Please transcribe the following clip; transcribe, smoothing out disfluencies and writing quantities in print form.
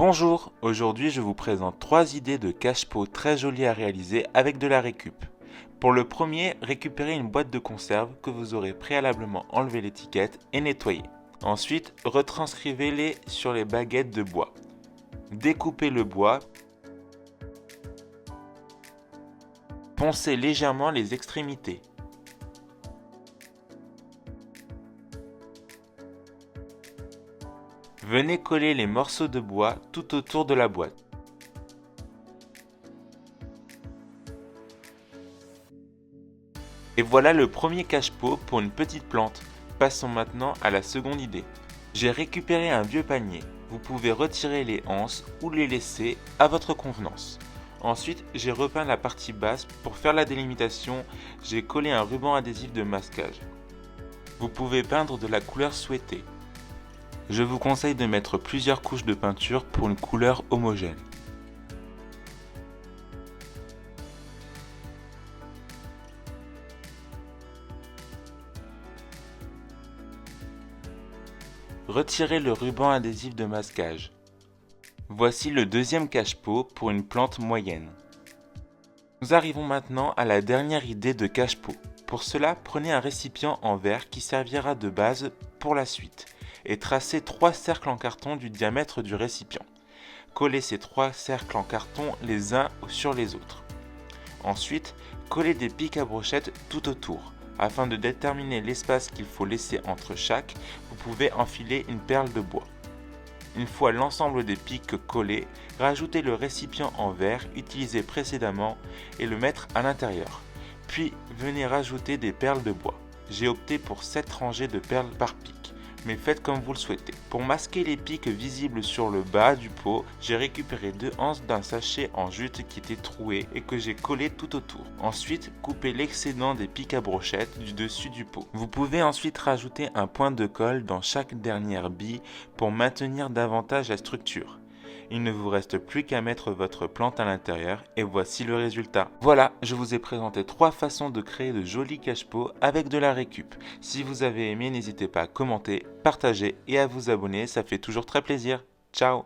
Bonjour, aujourd'hui je vous présente 3 idées de cache-pot très jolies à réaliser avec de la récup. Pour le premier, récupérez une boîte de conserve que vous aurez préalablement enlevé l'étiquette et nettoyée. Ensuite, retranscrivez-les sur les baguettes de bois. Découpez le bois, poncez légèrement les extrémités. Venez coller les morceaux de bois tout autour de la boîte. Et voilà le premier cache-pot pour une petite plante. Passons maintenant à la seconde idée. J'ai récupéré un vieux panier. Vous pouvez retirer les anses ou les laisser à votre convenance. Ensuite, j'ai repeint la partie basse. Pour faire la délimitation, j'ai collé un ruban adhésif de masquage. Vous pouvez peindre de la couleur souhaitée. Je vous conseille de mettre plusieurs couches de peinture pour une couleur homogène. Retirez le ruban adhésif de masquage. Voici le deuxième cache-pot pour une plante moyenne. Nous arrivons maintenant à la dernière idée de cache-pot. Pour cela, prenez un récipient en verre qui servira de base pour la suite et tracez 3 cercles en carton du diamètre du récipient. Collez ces 3 cercles en carton les uns sur les autres. Ensuite, collez des pics à brochettes tout autour. Afin de déterminer l'espace qu'il faut laisser entre chaque, vous pouvez enfiler une perle de bois. Une fois l'ensemble des pics collés, rajoutez le récipient en verre utilisé précédemment et le mettre à l'intérieur. Puis venez rajouter des perles de bois. J'ai opté pour 7 rangées de perles par pic, mais faites comme vous le souhaitez. Pour masquer les pics visibles sur le bas du pot, j'ai récupéré 2 anses d'un sachet en jute qui était troué et que j'ai collé tout autour. Ensuite, coupez l'excédent des pics à brochettes du dessus du pot. Vous pouvez ensuite rajouter un point de colle dans chaque dernière bille pour maintenir davantage la structure. Il ne vous reste plus qu'à mettre votre plante à l'intérieur et voici le résultat. Voilà, je vous ai présenté 3 façons de créer de jolis cache-pots avec de la récup. Si vous avez aimé, n'hésitez pas à commenter, partager et à vous abonner, ça fait toujours très plaisir. Ciao!